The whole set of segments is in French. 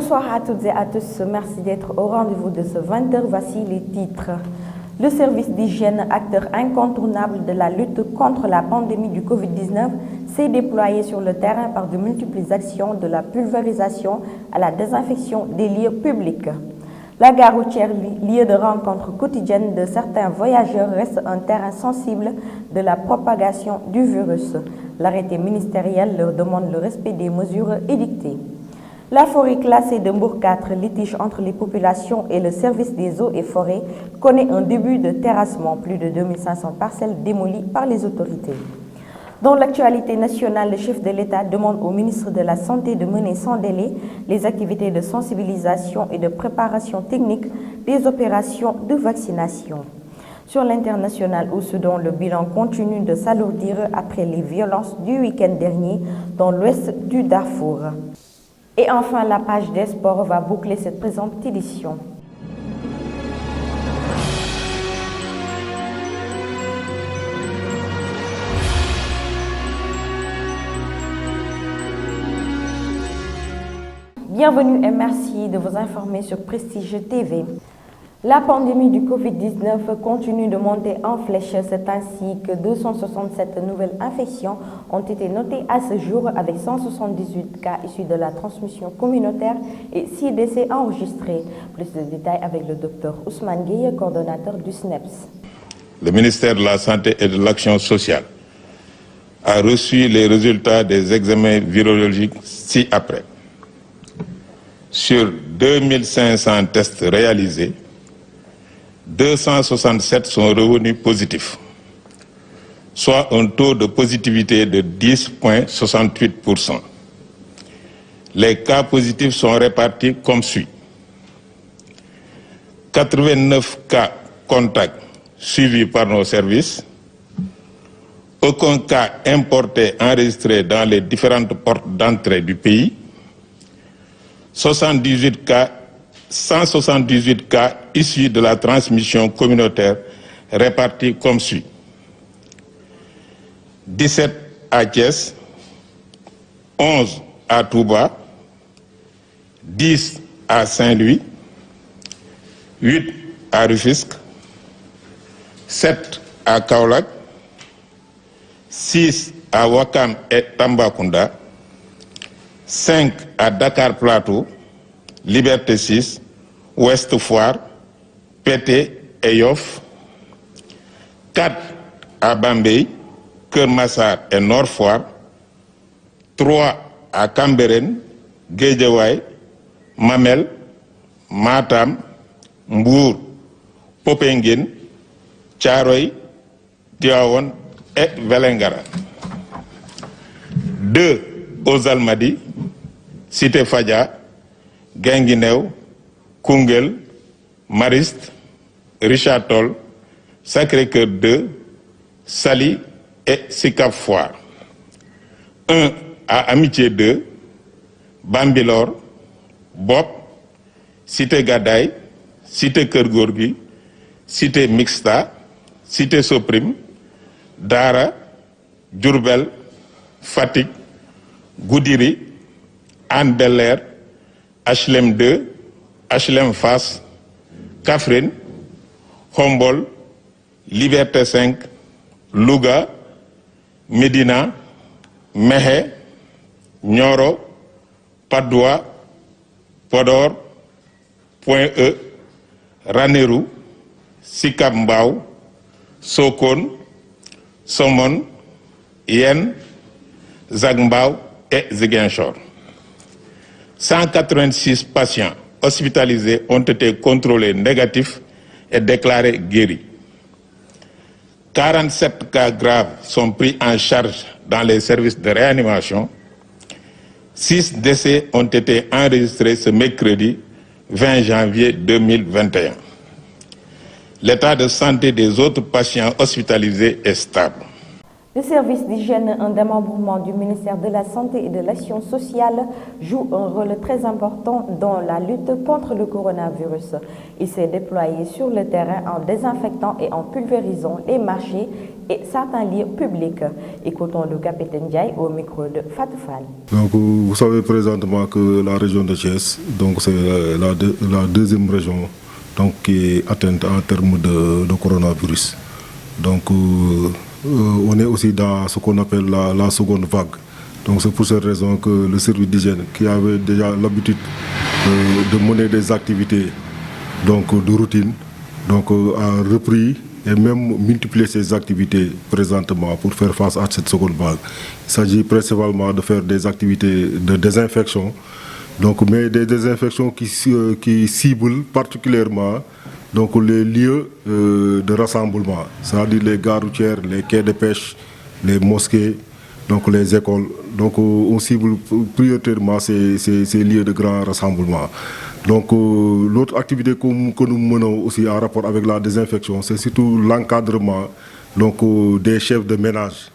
Bonsoir à toutes et à tous. Merci d'être au rendez-vous de ce 20h. Voici les titres. Le service d'hygiène, acteur incontournable de la lutte contre la pandémie du Covid-19, s'est déployé sur le terrain par de multiples actions, de la pulvérisation à la désinfection des lieux publics. La gare routière, lieu de rencontre quotidienne de certains voyageurs, reste un terrain sensible de la propagation du virus. L'arrêté ministériel leur demande le respect des mesures édictées. La forêt classée de Mbour 4, litige entre les populations et le service des eaux et forêts, connaît un début de terrassement, plus de 2500 parcelles démolies par les autorités. Dans l'actualité nationale, le chef de l'État demande au ministre de la Santé de mener sans délai les activités de sensibilisation et de préparation technique des opérations de vaccination. Sur l'international au Soudan, le bilan continue de s'alourdir après les violences du week-end dernier dans l'ouest du Darfour. Et enfin, la page des sports va boucler cette présente édition. Bienvenue et merci de vous informer sur Prestige TV. La pandémie du Covid-19 continue de monter en flèche. C'est ainsi que 267 nouvelles infections ont été notées à ce jour avec 178 cas issus de la transmission communautaire et 6 décès enregistrés. Plus de détails avec le docteur Ousmane Gueye, coordonnateur du SNEPS. Le ministère de la Santé et de l'Action sociale a reçu les résultats des examens virologiques ci-après. Sur 2500 tests réalisés, 267 sont revenus positifs, soit un taux de positivité de 10,68%. Les cas positifs sont répartis comme suit. 89 cas contacts suivis par nos services, aucun cas importé enregistré dans les différentes portes d'entrée du pays, 178 cas issus de la transmission communautaire répartis comme suit. 17 à Thiès, 11 à Touba, 10 à Saint-Louis, 8 à Rufisque, 7 à Kaolack, 6 à Ouakam et Tambacounda, 5 à Dakar Plateau, Liberté 6, Ouest Foire, Pété et Yoff, 4 à Bambey, Keur Massar et Nord Foire, 3 à Cambérène, Guédiawaye, Mamel, Matam, Mbour, Popenguine, Thiaroye, Tivaouane et Vélingara. 2 aux Almadies, Cité Fadia, Guinguinéo, Koungheul, Mariste, Richard Toll, Sacré-Cœur 2, Saly et Sicap Foire. 1 à Amitié 2, Bambilor, Bop, Cité Gadaye, Cité Keur Gorgui, Cité Mixta, Cité Soprim, Dara, Diourbel, Fatick, Goudiri, Hann Bel-Air, HLM 2, HLM Fass, Kaffrine, Khombol, Liberté 5, Louga, Médina, Mékhé, Nioro, Patte d'Oie, Podor, Point E, Ranérou, Sicap Mbao, Sokone, Somone, Yène, Zac Mbao et Ziguinchor. 186 patients hospitalisés ont été contrôlés négatifs et déclarés guéris. 47 cas graves sont pris en charge dans les services de réanimation. 6 décès ont été enregistrés ce mercredi 20 janvier 2021. L'état de santé des autres patients hospitalisés est stable. Le service d'hygiène, un démembrement du ministère de la Santé et de l'Action sociale, joue un rôle très important dans la lutte contre le coronavirus. Il s'est déployé sur le terrain en désinfectant et en pulvérisant les marchés et certains lieux publics. Écoutons le capitaine Ndiaye au micro de Fatou Fall. Donc, vous savez présentement que la région de Thiès, donc c'est la deuxième région donc, qui est atteinte en termes de coronavirus. Donc, on est aussi dans ce qu'on appelle la seconde vague. Donc c'est pour cette raison que le service d'hygiène, qui avait déjà l'habitude de mener des activités donc, de routine, donc, a repris et même multiplié ses activités présentement pour faire face à cette seconde vague. Il s'agit principalement de faire des activités de désinfection, donc, mais des désinfections qui ciblent particulièrement donc les lieux de rassemblement, c'est-à-dire les gares routières, les quais de pêche, les mosquées, donc les écoles. Donc on cible prioritairement ces lieux de grand rassemblement. Donc l'autre activité que nous menons aussi en rapport avec la désinfection, c'est surtout l'encadrement des chefs de ménage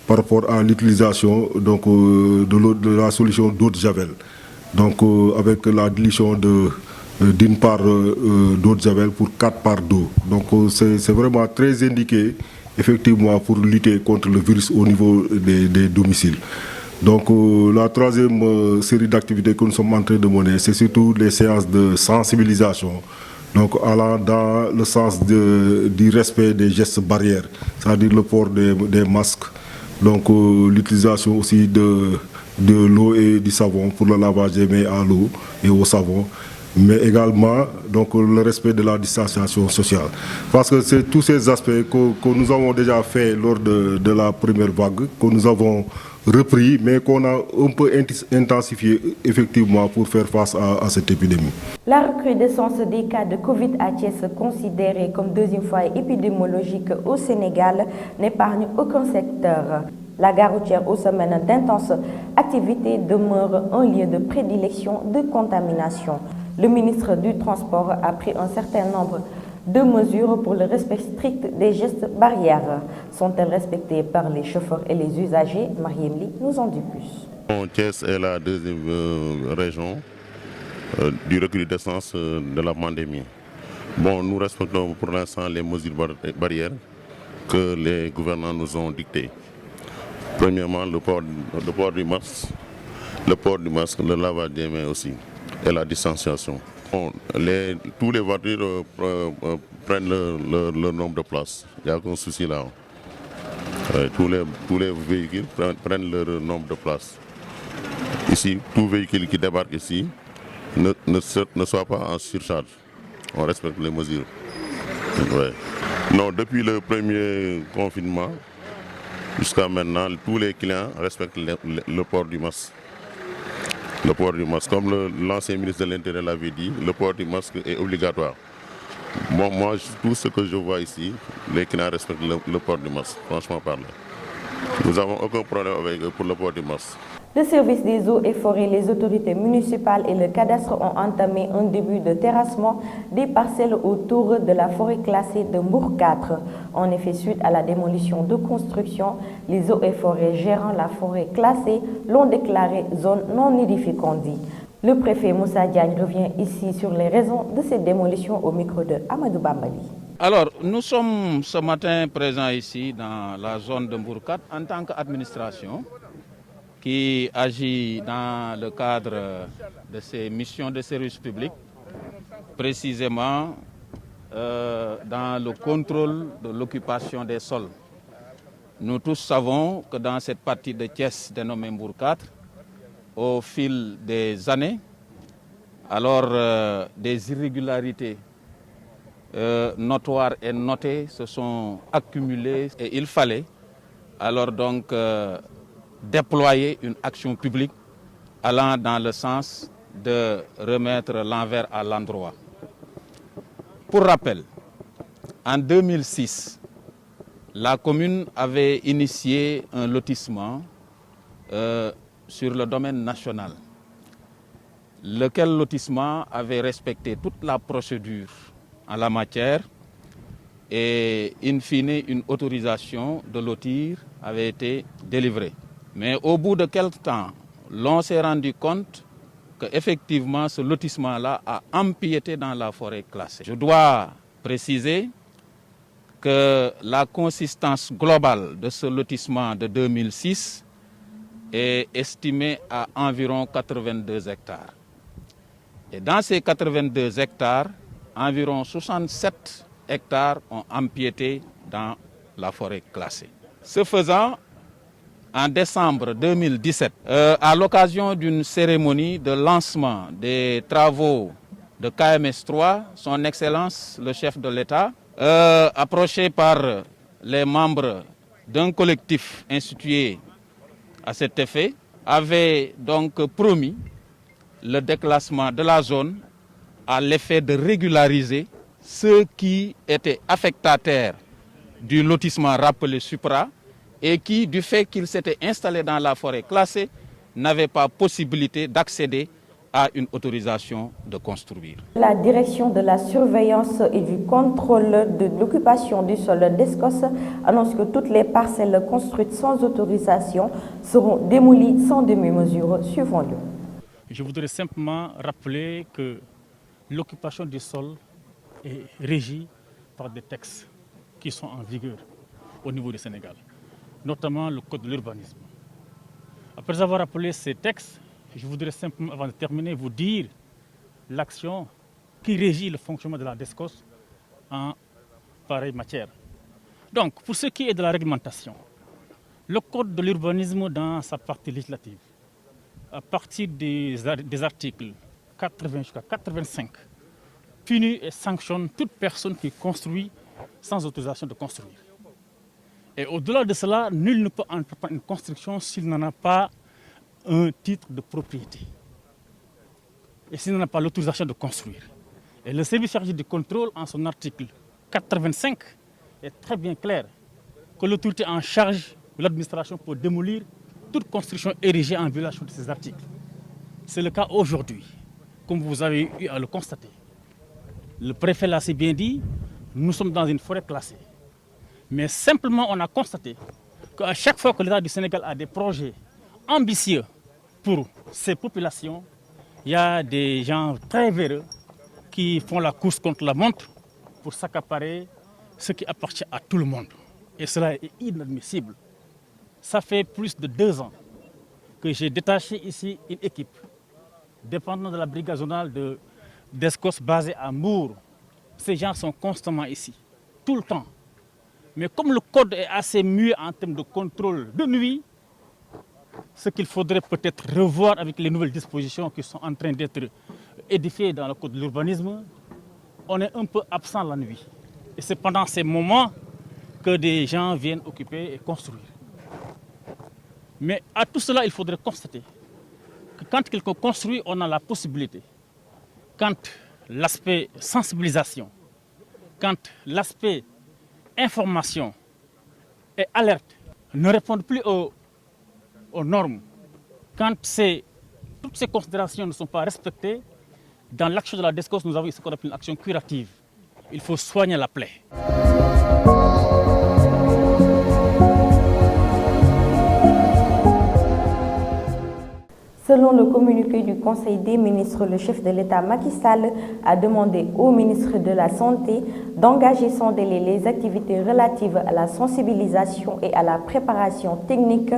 par rapport à l'utilisation de la solution d'eau de Javel. Donc avec la dilution d'une part d'eau de Javel pour 4 parts d'eau. Donc c'est vraiment très indiqué effectivement pour lutter contre le virus au niveau des domiciles. Donc la troisième série d'activités que nous sommes en train de mener, c'est surtout les séances de sensibilisation, donc allant dans le sens du respect des gestes barrières, c'est-à-dire le port des masques, donc l'utilisation aussi de l'eau et du savon pour le lavage des mains à l'eau et au savon, mais également donc, le respect de la distanciation sociale. Parce que c'est tous ces aspects que nous avons déjà fait lors de la première vague, que nous avons repris, mais qu'on a un peu intensifié effectivement pour faire face à cette épidémie. La recrudescence des cas de Covid à Thiès, considérée comme deuxième foyer épidémiologique au Sénégal, n'épargne aucun secteur. La gare routière, aux semaines d'intenses activités, demeure un lieu de prédilection de contamination. Le ministre du Transport a pris un certain nombre de mesures pour le respect strict des gestes barrières. Sont-elles respectées par les chauffeurs et les usagers? Mariam Li nous en dit plus. Thiès est la deuxième région du recrudescence de la pandémie. Bon, nous respectons pour l'instant les mesures barrières que les gouvernants nous ont dictées. Premièrement, le port du masque, le lavage des mains aussi et la distanciation. Bon, tous les voitures prennent leur nombre de places. Il n'y a aucun souci là. Tous les véhicules prennent leur nombre de places. Ici, tout véhicule qui débarque ici ne soit pas en surcharge. On respecte les mesures. Ouais. Non, depuis le premier confinement, jusqu'à maintenant, tous les clients respectent le port du masque. Le port du masque, comme l'ancien ministre de l'Intérieur l'avait dit, le port du masque est obligatoire. Bon, moi, tout ce que je vois ici, les clients respectent le port du masque, franchement parlant. Nous n'avons aucun problème avec eux pour le port du masque. Le service des eaux et forêts, les autorités municipales et le cadastre ont entamé un début de terrassement des parcelles autour de la forêt classée de Mbour 4. En effet, suite à la démolition de construction, les eaux et forêts gérant la forêt classée l'ont déclarée zone non édificandi. Le préfet Moussa Diagne revient ici sur les raisons de cette démolition au micro de Amadou Bambali. Alors, nous sommes ce matin présents ici dans la zone de Mbour 4 en tant qu'administration qui agit dans le cadre de ses missions de service public, précisément dans le contrôle de l'occupation des sols. Nous tous savons que dans cette partie de Thiès dénommée Mbour 4, au fil des années, alors des irrégularités notoires et notées se sont accumulées et il fallait alors donc déployer une action publique allant dans le sens de remettre l'envers à l'endroit. Pour rappel, en 2006, la commune avait initié un lotissement sur le domaine national, lequel lotissement avait respecté toute la procédure en la matière et in fine une autorisation de lotir avait été délivrée. Mais au bout de quelque temps, l'on s'est rendu compte qu'effectivement ce lotissement-là a empiété dans la forêt classée. Je dois préciser que la consistance globale de ce lotissement de 2006 est estimée à environ 82 hectares. Et dans ces 82 hectares, environ 67 hectares ont empiété dans la forêt classée. Ce faisant, en décembre 2017, à l'occasion d'une cérémonie de lancement des travaux de KMS 3, son Excellence, le chef de l'État, approché par les membres d'un collectif institué à cet effet, avait donc promis le déclassement de la zone à l'effet de régulariser ceux qui étaient affectataires du lotissement rappelé Supra et qui, du fait qu'ils s'étaient installés dans la forêt classée, n'avaient pas possibilité d'accéder à une autorisation de construire. La direction de la surveillance et du contrôle de l'occupation du sol d'Escos annonce que toutes les parcelles construites sans autorisation seront démolies sans demi-mesure. Suivons-le. Je voudrais simplement rappeler que l'occupation du sol est régie par des textes qui sont en vigueur au niveau du Sénégal, notamment le Code de l'urbanisme. Après avoir rappelé ces textes, je voudrais simplement, avant de terminer, vous dire l'action qui régit le fonctionnement de la DESCOS en pareille matière. Donc, pour ce qui est de la réglementation, le Code de l'urbanisme dans sa partie législative, à partir des articles 80 jusqu'à 85, punit et sanctionne toute personne qui construit sans autorisation de construire. Et au-delà de cela, nul ne peut entreprendre une construction s'il n'en a pas un titre de propriété et s'il n'en a pas l'autorisation de construire. Et le service chargé du contrôle, en son article 85, est très bien clair que l'autorité en charge de l'administration peut démolir toute construction érigée en violation de ces articles. C'est le cas aujourd'hui, comme vous avez eu à le constater. Le préfet l'a assez bien dit, nous sommes dans une forêt classée. Mais simplement, on a constaté qu'à chaque fois que l'État du Sénégal a des projets ambitieux pour ces populations, il y a des gens très véreux qui font la course contre la montre pour s'accaparer ce qui appartient à tout le monde. Et cela est inadmissible. Ça fait plus de 2 ans que j'ai détaché ici une équipe dépendant de la brigade zonale d'Escos basée à Mbour. Ces gens sont constamment ici, tout le temps. Mais comme le code est assez muet en termes de contrôle de nuit, ce qu'il faudrait peut-être revoir avec les nouvelles dispositions qui sont en train d'être édifiées dans le code de l'urbanisme, on est un peu absent la nuit. Et c'est pendant ces moments que des gens viennent occuper et construire. Mais à tout cela, il faudrait constater que quand quelqu'un construit, on a la possibilité, quand l'aspect sensibilisation, quand l'aspect information et alerte ne répondent plus aux normes, quand toutes ces considérations ne sont pas respectées, dans l'action de la DESCOS, nous avons ce qu'on appelle une action curative. Il faut soigner la plaie. Selon le communiqué du Conseil des ministres, le chef de l'État Macky Sall a demandé au ministre de la Santé d'engager sans délai les activités relatives à la sensibilisation et à la préparation technique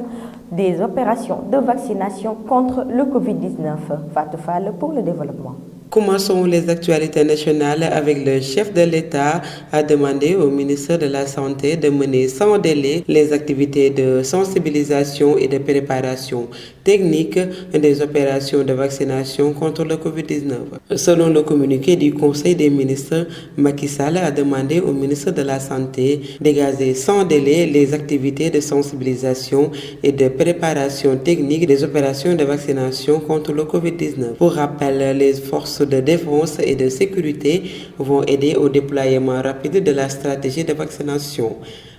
des opérations de vaccination contre le Covid-19. Fatou Fall pour le développement. Commençons les actualités nationales avec le chef de l'État a demandé au ministre de la Santé de mener sans délai les activités de sensibilisation et de préparation technique des opérations de vaccination contre le Covid-19. Selon le communiqué du Conseil des ministres, Macky Sall a demandé au ministre de la Santé d'engager sans délai les activités de sensibilisation et de préparation technique des opérations de vaccination contre le Covid-19. Pour rappel, les forces de défense et de sécurité vont aider au déploiement rapide de la stratégie de vaccination,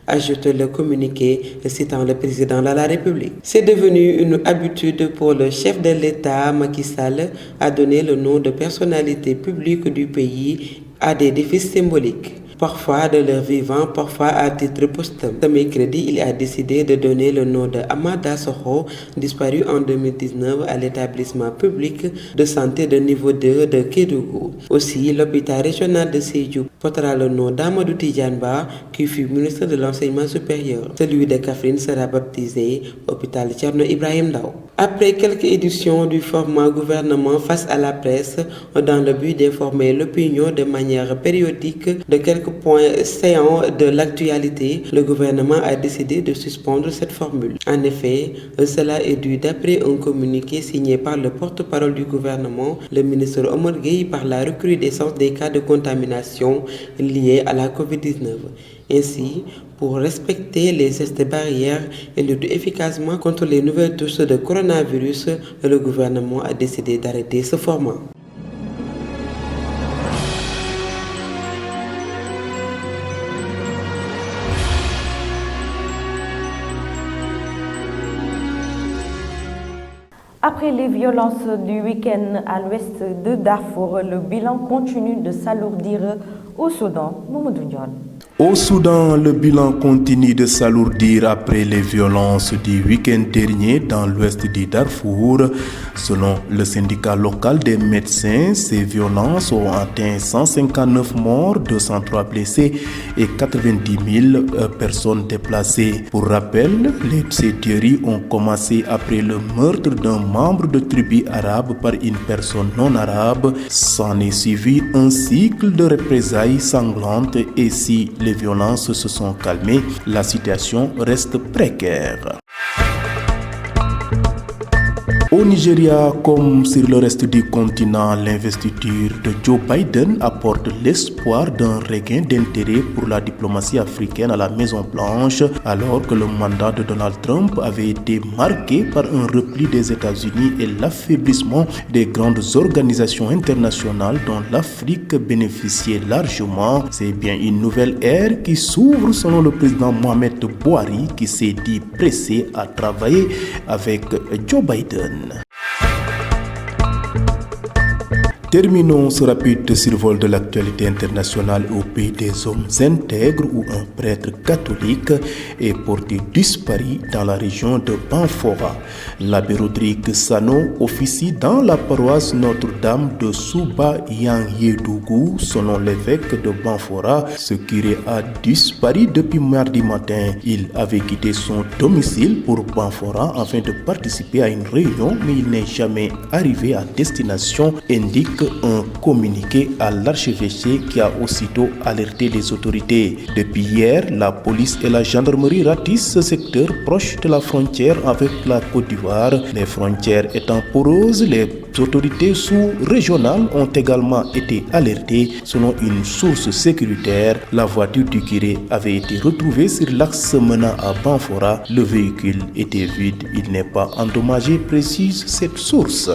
ajoute le communiqué citant le président de la République. C'est devenu une habitude pour le chef de l'État, Macky Sall, à donner le nom de personnalité publique du pays à des défis symboliques. parfois de leur vivant, parfois à titre posthume. Ce mercredi, il a décidé de donner le nom de Amada Soho, disparu en 2019 à l'établissement public de santé de niveau 2 de Kédougou. Aussi, l'hôpital régional de Sédhiou portera le nom d'Amadou Tidjanba, qui fut ministre de l'Enseignement supérieur. Celui de Kaffrine sera baptisé hôpital Thierno Ibrahim Ndao. Après quelques éditions du format gouvernement face à la presse, dans le but d'informer l'opinion de manière périodique de quelques points saillants de l'actualité, le gouvernement a décidé de suspendre cette formule. En effet, cela est dû d'après un communiqué signé par le porte-parole du gouvernement, le ministre Omar Gueye, par la recrudescence des cas de contamination liés à la COVID-19. Ainsi, pour respecter les gestes barrières et lutter efficacement contre les nouvelles touches de coronavirus, le gouvernement a décidé d'arrêter ce format. Après les violences du week-end à l'ouest de Darfour, le bilan continue de s'alourdir au Soudan. Mamadou Ndione. Au Soudan, le bilan continue de s'alourdir après les violences du week-end dernier dans l'ouest du Darfour. Selon le syndicat local des médecins, ces violences ont atteint 159 morts, 203 blessés et 90 000 personnes déplacées. Pour rappel, ces tueries ont commencé après le meurtre d'un membre de tribu arabe par une personne non arabe. S'en est suivi un cycle de représailles sanglantes et si les violences se sont calmées, la situation reste précaire. Au Nigeria, comme sur le reste du continent, l'investiture de Joe Biden apporte l'espoir d'un regain d'intérêt pour la diplomatie africaine à la Maison-Blanche, alors que le mandat de Donald Trump avait été marqué par un repli des États-Unis et l'affaiblissement des grandes organisations internationales dont l'Afrique bénéficiait largement. C'est bien une nouvelle ère qui s'ouvre selon le président Mohamed Bouhari, qui s'est dit pressé à travailler avec Joe Biden. Terminons ce rapide survol de l'actualité internationale au pays des hommes intègres où un prêtre catholique est porté disparu dans la région de Banfora. L'abbé Rodrigue Sano officie dans la paroisse Notre-Dame de Souba Yangyedougou. Selon l'évêque de Banfora, ce curé a disparu depuis mardi matin. Il avait quitté son domicile pour Banfora afin de participer à une réunion, mais il n'est jamais arrivé à destination, indique un communiqué à l'archevêché qui a aussitôt alerté les autorités. Depuis hier, la police et la gendarmerie ratissent ce secteur proche de la frontière avec la Côte d'Ivoire. Les frontières étant poreuses, les autorités sous-régionales ont également été alertées. Selon une source sécuritaire, la voiture du curé avait été retrouvée sur l'axe menant à Banfora. Le véhicule était vide, il n'est pas endommagé, précise cette source.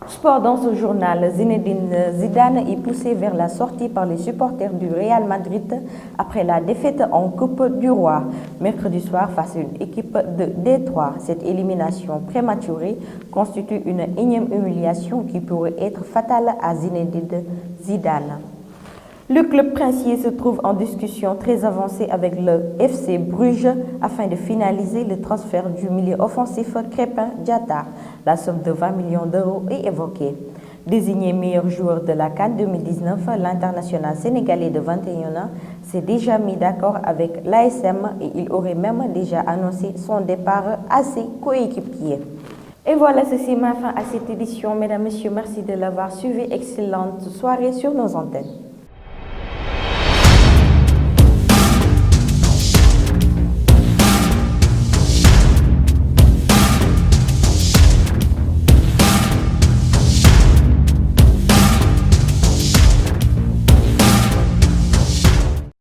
Sport dans ce journal, Zinedine Zidane est poussé vers la sortie par les supporters du Real Madrid après la défaite en Coupe du Roi mercredi soir face à une équipe de Détroit. Cette élimination prématurée constitue une énième humiliation qui pourrait être fatale à Zinedine Zidane. Le club princier se trouve en discussion très avancée avec le FC Bruges afin de finaliser le transfert du milieu offensif Crépin Diatta. La somme de 20 millions d'euros est évoquée. Désigné meilleur joueur de la CAN 2019, l'international sénégalais de 21 ans s'est déjà mis d'accord avec l'ASM et il aurait même déjà annoncé son départ à ses coéquipiers. Et voilà, ceci met fin à cette édition. Mesdames, Messieurs, merci de l'avoir suivi. Excellente soirée sur nos antennes.